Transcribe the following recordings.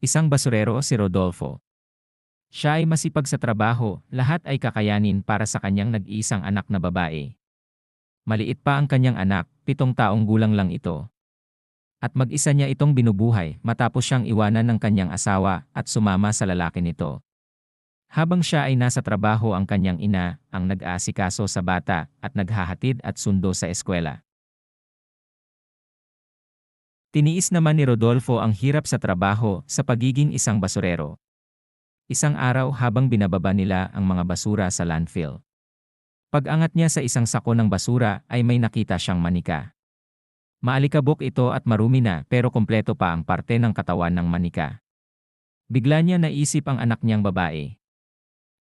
Isang basurero si Rodolfo. Siya ay masipag sa trabaho, lahat ay kakayanin para sa kanyang nag-iisang anak na babae. Maliit pa ang kanyang anak, 7 taong gulang lang ito. At mag-isa niya itong binubuhay matapos siyang iwanan ng kanyang asawa at sumama sa lalaki nito. Habang siya ay nasa trabaho ang kanyang ina, ang nag-aasikaso sa bata at naghahatid at sundo sa eskwela. Tiniis naman ni Rodolfo ang hirap sa trabaho sa pagiging isang basurero. Isang araw habang binababa nila ang mga basura sa landfill. Pag-angat niya sa isang sako ng basura ay may nakita siyang manika. Maalikabok ito at marumi na pero kompleto pa ang parte ng katawan ng manika. Bigla niya naisip ang anak niyang babae.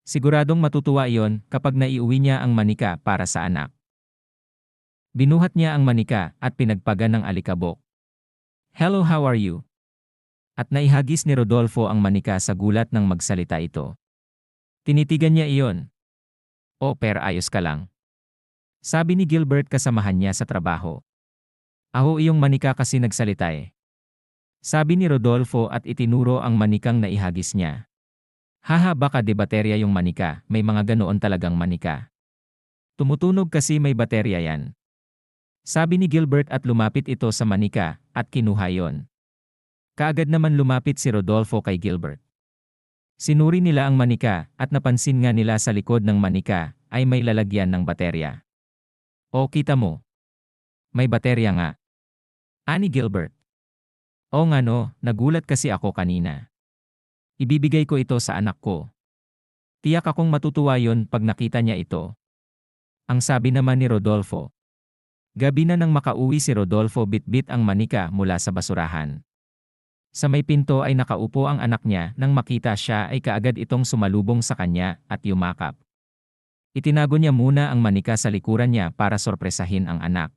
Siguradong matutuwa iyon kapag naiuwi niya ang manika para sa anak. Binuhat niya ang manika at pinagpagan ng alikabok. "Hello, how are you?" At naihagis ni Rodolfo ang manika sa gulat nang magsalita ito. Tinitigan niya iyon. "Oh, pero ayos ka lang," sabi ni Gilbert kasamahan niya sa trabaho. "Aho iyong manika kasi nagsalita eh," sabi ni Rodolfo at itinuro ang manikang naihagis niya. "Haha, baka de baterya yung manika, may mga ganoon talagang manika. Tumutunog kasi may baterya yan," sabi ni Gilbert at lumapit ito sa manika at kinuha yon. Kaagad naman lumapit si Rodolfo kay Gilbert. Sinuri nila ang manika at napansin nga nila sa likod ng manika ay may lalagyan ng baterya. "O, kita mo. May baterya nga," ani Gilbert. "O nga no, nagulat kasi ako kanina. Ibibigay ko ito sa anak ko. Tiyak akong matutuwa yon pag nakita niya ito," ang sabi naman ni Rodolfo. Gabi na nang makauwi si Rodolfo, bitbit ang manika mula sa basurahan. Sa may pinto ay nakaupo ang anak niya, nang makita siya ay kaagad itong sumalubong sa kanya at yumakap. Itinago niya muna ang manika sa likuran niya para sorpresahin ang anak.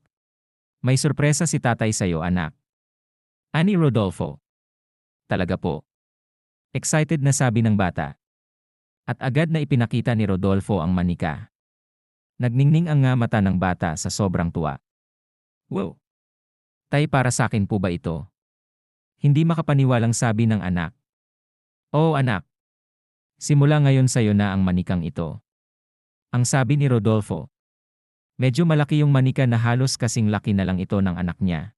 "May sorpresa si tatay sa'yo, anak," ani Rodolfo. "Talaga po?" Excited na sabi ng bata. At agad na ipinakita ni Rodolfo ang manika. Nagningning ang nga mata ng bata sa sobrang tuwa. "Wow! Tay, para sa akin po ba ito?" Hindi makapaniwalang sabi ng anak. "Oo anak. Simula ngayon sa'yo na ang manikang ito," ang sabi ni Rodolfo. Medyo malaki yung manika na halos kasing laki na lang ito ng anak niya.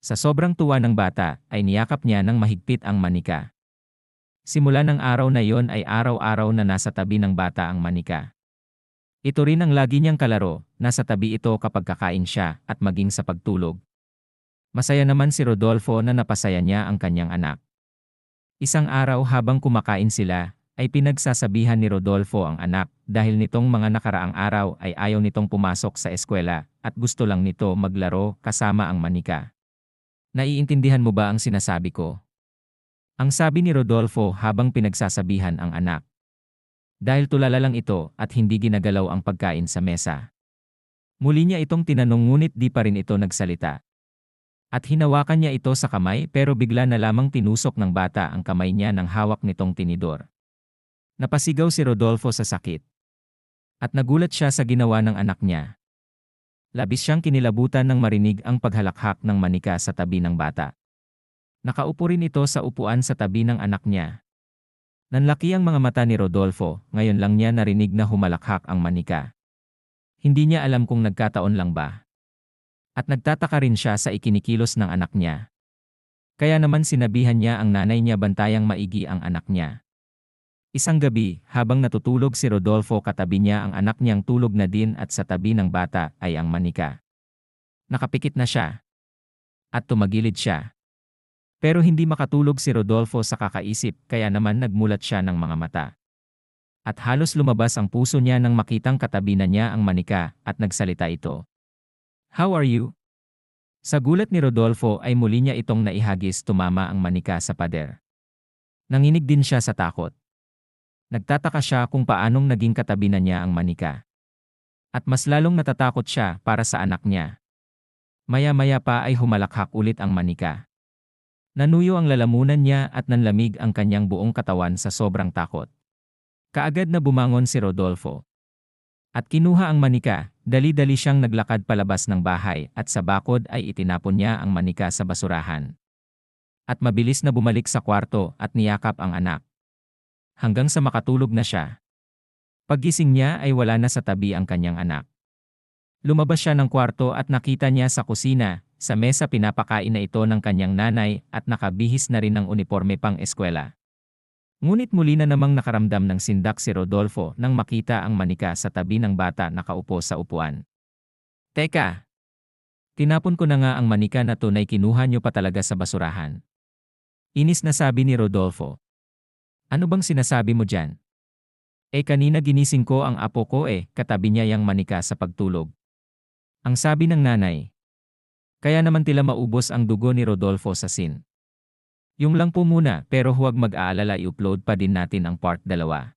Sa sobrang tuwa ng bata ay niyakap niya ng mahigpit ang manika. Simula ng araw na yon ay araw-araw na nasa tabi ng bata ang manika. Ito rin ang lagi niyang kalaro, nasa tabi ito kapag kakain siya at maging sa pagtulog. Masaya naman si Rodolfo na napasaya niya ang kanyang anak. Isang araw habang kumakain sila, ay pinagsasabihan ni Rodolfo ang anak dahil nitong mga nakaraang araw ay ayaw nitong pumasok sa eskwela at gusto lang nito maglaro kasama ang manika. "Naiintindihan mo ba ang sinasabi ko?" ang sabi ni Rodolfo habang pinagsasabihan ang anak. Dahil tulala lang ito at hindi ginagalaw ang pagkain sa mesa. Muli niya itong tinanong ngunit di pa rin ito nagsalita. At hinawakan niya ito sa kamay pero bigla na lamang tinusok ng bata ang kamay niya ng hawak nitong tinidor. Napasigaw si Rodolfo sa sakit. At nagulat siya sa ginawa ng anak niya. Labis siyang kinilabutan nang marinig ang paghalakhak ng manika sa tabi ng bata. Nakaupo rin ito sa upuan sa tabi ng anak niya. Nanlaki ang mga mata ni Rodolfo, ngayon lang niya narinig na humalakhak ang manika. Hindi niya alam kung nagkataon lang ba. At nagtataka rin siya sa ikinikilos ng anak niya. Kaya naman sinabihan niya ang nanay niya bantayang maigi ang anak niya. Isang gabi, habang natutulog si Rodolfo, katabi niya ang anak niyang tulog na din at sa tabi ng bata ay ang manika. Nakapikit na siya. At tumagilid siya. Pero hindi makatulog si Rodolfo sa kakaisip kaya naman nagmulat siya ng mga mata. At halos lumabas ang puso niya nang makitang katabi na niya ang manika at nagsalita ito. "How are you?" Sa gulat ni Rodolfo ay muli niya itong naihagis, tumama ang manika sa pader. Nanginig din siya sa takot. Nagtataka siya kung paanong naging katabi na niya ang manika. At mas lalong natatakot siya para sa anak niya. Maya-maya pa ay humalakhak ulit ang manika. Nanuyo ang lalamunan niya at nanlamig ang kanyang buong katawan sa sobrang takot. Kaagad na bumangon si Rodolfo. At kinuha ang manika, dali-dali siyang naglakad palabas ng bahay at sa bakod ay itinapon niya ang manika sa basurahan. At mabilis na bumalik sa kwarto at niyakap ang anak. Hanggang sa makatulog na siya. Paggising niya ay wala na sa tabi ang kanyang anak. Lumabas siya ng kwarto at nakita niya sa kusina, sa mesa pinapakain na ito ng kanyang nanay at nakabihis na rin ng uniforme pang eskwela. Ngunit muli na namang nakaramdam ng sindak si Rodolfo nang makita ang manika sa tabi ng bata nakaupo sa upuan. Teka! Tinapon ko na nga ang manika na tunay kinuha niyo pa talaga sa basurahan. Inis na sabi ni Rodolfo. Ano bang sinasabi mo dyan? Kanina ginising ko ang apo ko katabi niya yang manika sa pagtulog. Ang sabi ng nanay. Kaya naman tila maubos ang dugo ni Rodolfo sa scene. Yung lang po muna pero huwag mag-aalala i-upload pa din natin ang part 2.